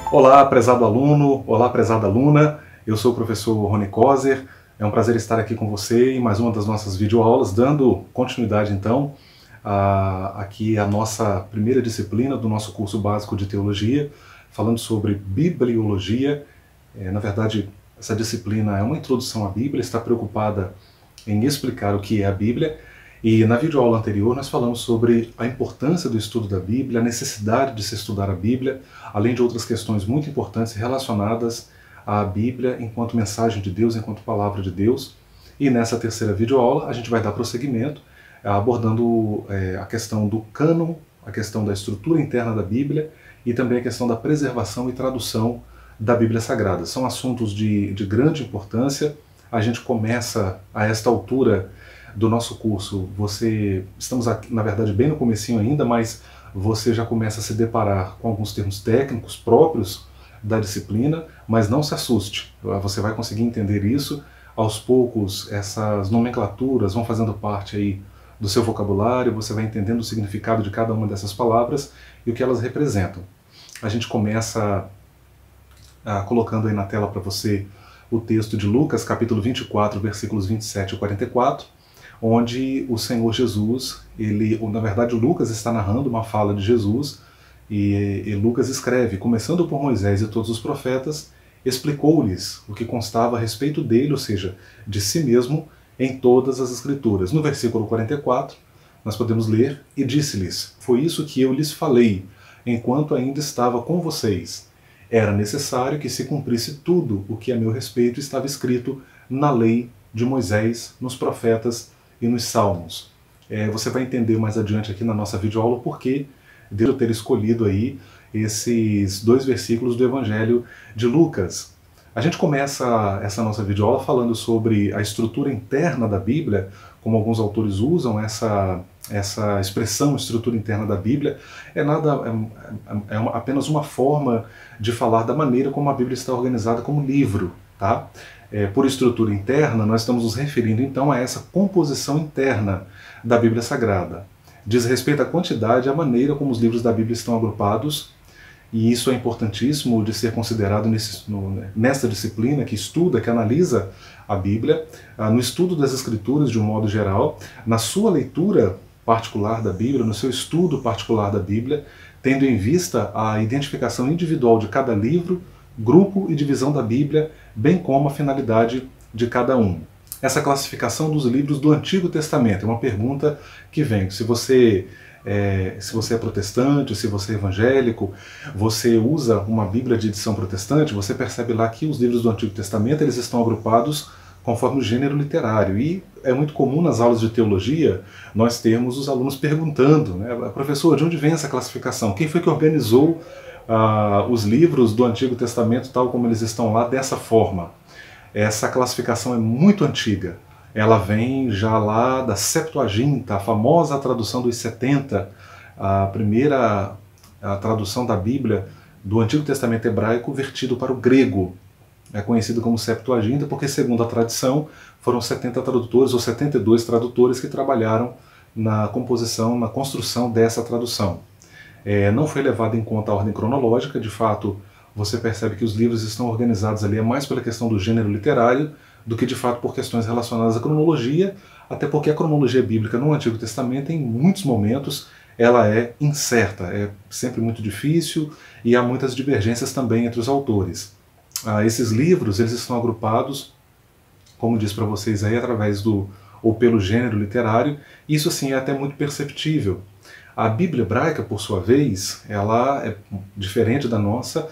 Olá, prezado aluno, olá, prezada aluna, eu sou o professor Rony Coser, é um prazer estar aqui com você em mais uma das nossas videoaulas, dando continuidade então aqui a nossa primeira disciplina do nosso curso básico de teologia, falando sobre bibliologia. Na verdade, essa disciplina é uma introdução à Bíblia, está preocupada em explicar o que é a Bíblia. E na videoaula anterior nós falamos sobre a importância do estudo da Bíblia, a necessidade de se estudar a Bíblia, além de outras questões muito importantes relacionadas à Bíblia enquanto mensagem de Deus, enquanto palavra de Deus. E nessa terceira videoaula a gente vai dar prosseguimento abordando a questão do cânon, a questão da estrutura interna da Bíblia e também a questão da preservação e tradução da Bíblia Sagrada. São assuntos de grande importância. A gente começa a esta altura do nosso curso, estamos aqui, na verdade, bem no comecinho ainda, mas você já começa a se deparar com alguns termos técnicos próprios da disciplina, mas não se assuste, você vai conseguir entender isso. Aos poucos, essas nomenclaturas vão fazendo parte aí do seu vocabulário, você vai entendendo o significado de cada uma dessas palavras e o que elas representam. A gente começa colocando aí na tela para você o texto de Lucas, capítulo 24, versículos 27 e 44, onde o Senhor Jesus, na verdade Lucas está narrando uma fala de Jesus, e Lucas escreve: começando por Moisés e todos os profetas, explicou-lhes o que constava a respeito dele, ou seja, de si mesmo, em todas as Escrituras. No versículo 44, nós podemos ler: e disse-lhes, foi isso que eu lhes falei, enquanto ainda estava com vocês. Era necessário que se cumprisse tudo o que a meu respeito estava escrito na lei de Moisés, nos profetas e nos salmos. Você vai entender mais adiante aqui na nossa videoaula porque Deus ter escolhido aí esses dois versículos do Evangelho de Lucas. A gente começa essa nossa videoaula falando sobre a estrutura interna da Bíblia, como alguns autores usam essa expressão estrutura interna da Bíblia. Apenas uma forma de falar da maneira como a Bíblia está organizada como livro, tá? Por estrutura interna, nós estamos nos referindo então a essa composição interna da Bíblia Sagrada. Diz respeito à quantidade e à maneira como os livros da Bíblia estão agrupados, e isso é importantíssimo de ser considerado nesta disciplina que estuda, que analisa a Bíblia, no estudo das Escrituras de um modo geral, na sua leitura particular da Bíblia, no seu estudo particular da Bíblia, tendo em vista a identificação individual de cada livro, grupo e divisão da Bíblia, bem como a finalidade de cada um. Essa classificação dos livros do Antigo Testamento é uma pergunta que vem. Se você é protestante, se você é evangélico, você usa uma Bíblia de edição protestante, você percebe lá que os livros do Antigo Testamento eles estão agrupados conforme o gênero literário. E é muito comum nas aulas de teologia nós termos os alunos perguntando, né, professor, de onde vem essa classificação? Quem foi que organizou os livros do Antigo Testamento tal como eles estão lá dessa forma? Essa classificação é muito antiga. Ela vem já lá da Septuaginta, a famosa tradução dos 70, a primeira tradução da Bíblia do Antigo Testamento hebraico vertido para o grego. É conhecido como Septuaginta porque, segundo a tradição, foram 70 tradutores ou 72 tradutores que trabalharam na composição, na construção dessa tradução. Não foi levada em conta a ordem cronológica. De fato, você percebe que os livros estão organizados ali mais pela questão do gênero literário do que de fato por questões relacionadas à cronologia, até porque a cronologia bíblica no Antigo Testamento, em muitos momentos, ela é incerta, é sempre muito difícil e há muitas divergências também entre os autores. Esses livros eles estão agrupados, como diz para vocês aí, através ou pelo gênero literário. Isso sim é até muito perceptível. A Bíblia hebraica, por sua vez, ela é diferente da nossa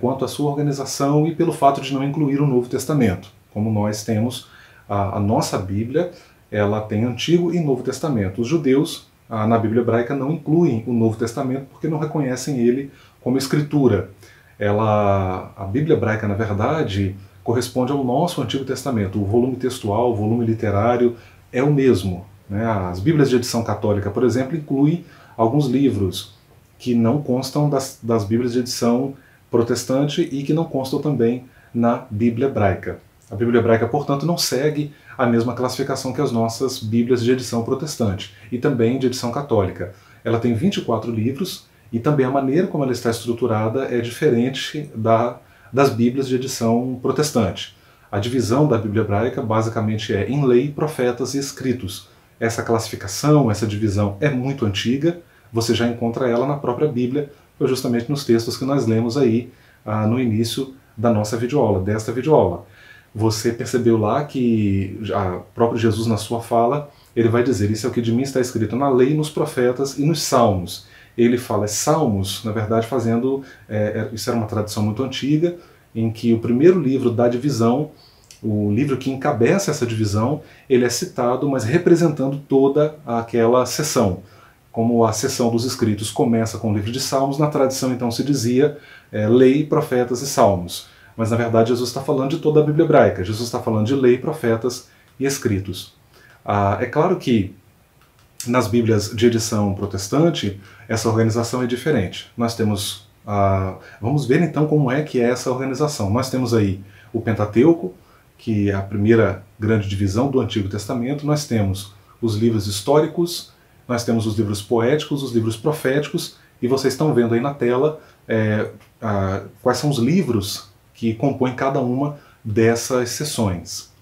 quanto à sua organização e pelo fato de não incluir o Novo Testamento. Como nós temos a nossa Bíblia, ela tem Antigo e Novo Testamento. Os judeus, na Bíblia hebraica, não incluem o Novo Testamento porque não reconhecem ele como escritura. A Bíblia hebraica, na verdade, corresponde ao nosso Antigo Testamento. O volume textual, o volume literário é o mesmo. As Bíblias de edição católica, por exemplo, incluem alguns livros que não constam das Bíblias de edição protestante e que não constam também na Bíblia hebraica. A Bíblia hebraica, portanto, não segue a mesma classificação que as nossas Bíblias de edição protestante e também de edição católica. Ela tem 24 livros E também a maneira como ela está estruturada é diferente das Bíblias de edição protestante. A divisão da Bíblia hebraica basicamente é em lei, profetas e escritos. Essa classificação, essa divisão é muito antiga, você já encontra ela na própria Bíblia, foi justamente nos textos que nós lemos aí no início da nossa videoaula, desta videoaula. Você percebeu lá que o próprio Jesus, na sua fala, ele vai dizer: isso é o que de mim está escrito na lei, nos profetas e nos salmos. Ele fala salmos, na verdade, isso era uma tradição muito antiga, em que o primeiro livro da divisão, o livro que encabeça essa divisão, ele é citado, mas representando toda aquela seção. Como a seção dos escritos começa com o livro de Salmos, na tradição então se dizia lei, profetas e salmos. Mas na verdade Jesus está falando de toda a Bíblia hebraica, Jesus está falando de lei, profetas e escritos. É claro que nas Bíblias de edição protestante, essa organização é diferente. Nós temos, vamos ver então como é que é essa organização. Nós temos aí o Pentateuco, que é a primeira grande divisão do Antigo Testamento. Nós temos os livros históricos, nós temos os livros poéticos, os livros proféticos, e vocês estão vendo aí na tela quais são os livros que compõem cada uma dessas seções.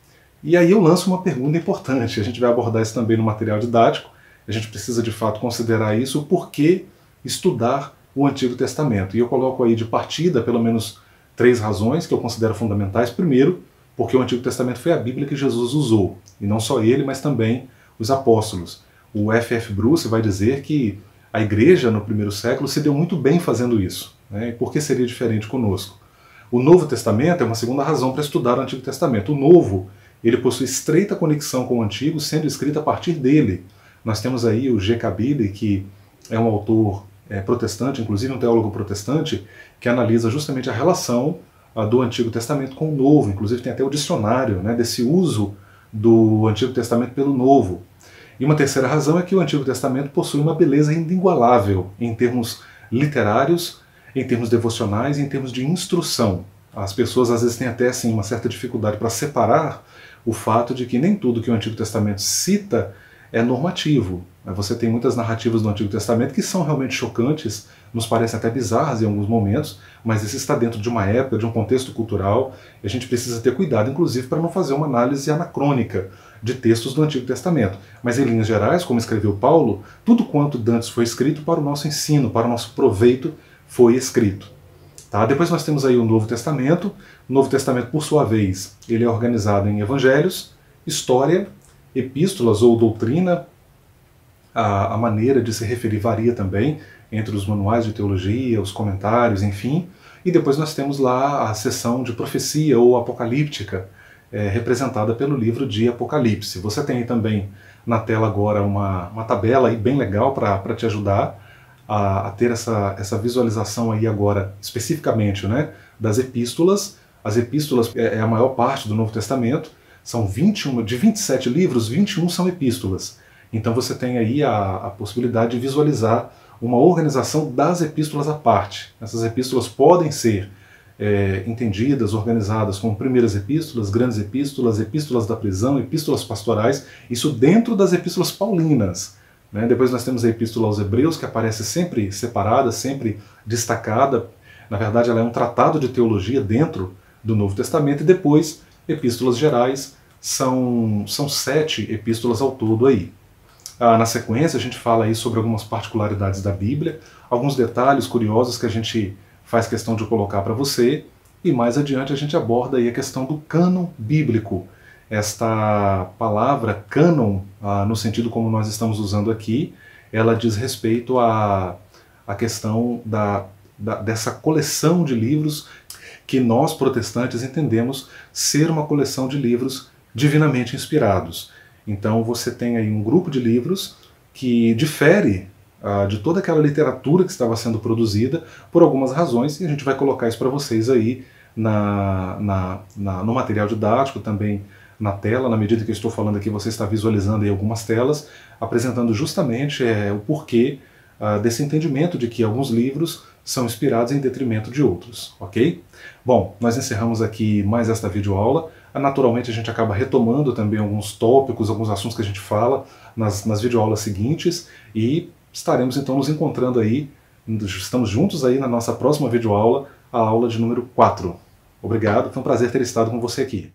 E aí eu lanço uma pergunta importante, a gente vai abordar isso também no material didático, a gente precisa de fato considerar isso, por que estudar o Antigo Testamento? E eu coloco aí de partida pelo menos 3 razões que eu considero fundamentais. Primeiro, porque o Antigo Testamento foi a Bíblia que Jesus usou, e não só ele, mas também os apóstolos. O F.F. Bruce vai dizer que a igreja no primeiro século se deu muito bem fazendo isso, né? E por que seria diferente conosco? O Novo Testamento é uma segunda razão para estudar o Antigo Testamento. O Novo, ele possui estreita conexão com o Antigo, sendo escrito a partir dele. Nós temos aí o G.K. Billy, que é um autor protestante, inclusive um teólogo protestante, que analisa justamente a relação do Antigo Testamento com o Novo. Inclusive tem até o dicionário, né, desse uso do Antigo Testamento pelo Novo. E uma terceira razão é que o Antigo Testamento possui uma beleza inigualável em termos literários, em termos devocionais e em termos de instrução. As pessoas às vezes têm até assim, uma certa dificuldade para separar o fato de que nem tudo que o Antigo Testamento cita é normativo. Você tem muitas narrativas do Antigo Testamento que são realmente chocantes, nos parecem até bizarras em alguns momentos, mas isso está dentro de uma época, de um contexto cultural, e a gente precisa ter cuidado, inclusive, para não fazer uma análise anacrônica de textos do Antigo Testamento. Mas em linhas gerais, como escreveu Paulo, tudo quanto dantes foi escrito para o nosso ensino, para o nosso proveito, foi escrito. Tá? Depois nós temos aí o Novo Testamento. O Novo Testamento, por sua vez, ele é organizado em evangelhos, história, epístolas ou doutrina. A maneira de se referir varia também entre os manuais de teologia, os comentários, enfim. E depois nós temos lá a seção de profecia ou apocalíptica, representada pelo livro de Apocalipse. Você tem aí também na tela agora uma tabela aí bem legal para te ajudar a ter essa visualização aí agora, especificamente, né, das epístolas. As epístolas é a maior parte do Novo Testamento, são 21, de 27 livros, 21 são epístolas. Então você tem aí a possibilidade de visualizar uma organização das epístolas à parte. Essas epístolas podem ser entendidas, organizadas como primeiras epístolas, grandes epístolas, epístolas da prisão, epístolas pastorais, isso dentro das epístolas paulinas. Né? Depois nós temos a epístola aos Hebreus, que aparece sempre separada, sempre destacada. Na verdade, ela é um tratado de teologia dentro do Novo Testamento, e depois epístolas gerais, são 7 epístolas ao todo aí. Na sequência a gente fala aí sobre algumas particularidades da Bíblia, alguns detalhes curiosos que a gente faz questão de colocar para você, e mais adiante a gente aborda aí a questão do cânon bíblico. Esta palavra cânon, no sentido como nós estamos usando aqui, ela diz respeito à questão dessa coleção de livros que nós protestantes entendemos ser uma coleção de livros divinamente inspirados. Então você tem aí um grupo de livros que difere de toda aquela literatura que estava sendo produzida por algumas razões, e a gente vai colocar isso para vocês aí no material didático, também na tela. Na medida que eu estou falando aqui, você está visualizando aí algumas telas, apresentando justamente o porquê desse entendimento de que alguns livros são inspirados em detrimento de outros, ok? Bom, nós encerramos aqui mais esta videoaula. Naturalmente a gente acaba retomando também alguns tópicos, alguns assuntos que a gente fala nas videoaulas seguintes, e estaremos então nos encontrando aí Estamos juntos aí na nossa próxima videoaula, a aula de número 4. Obrigado, foi um prazer ter estado com você aqui.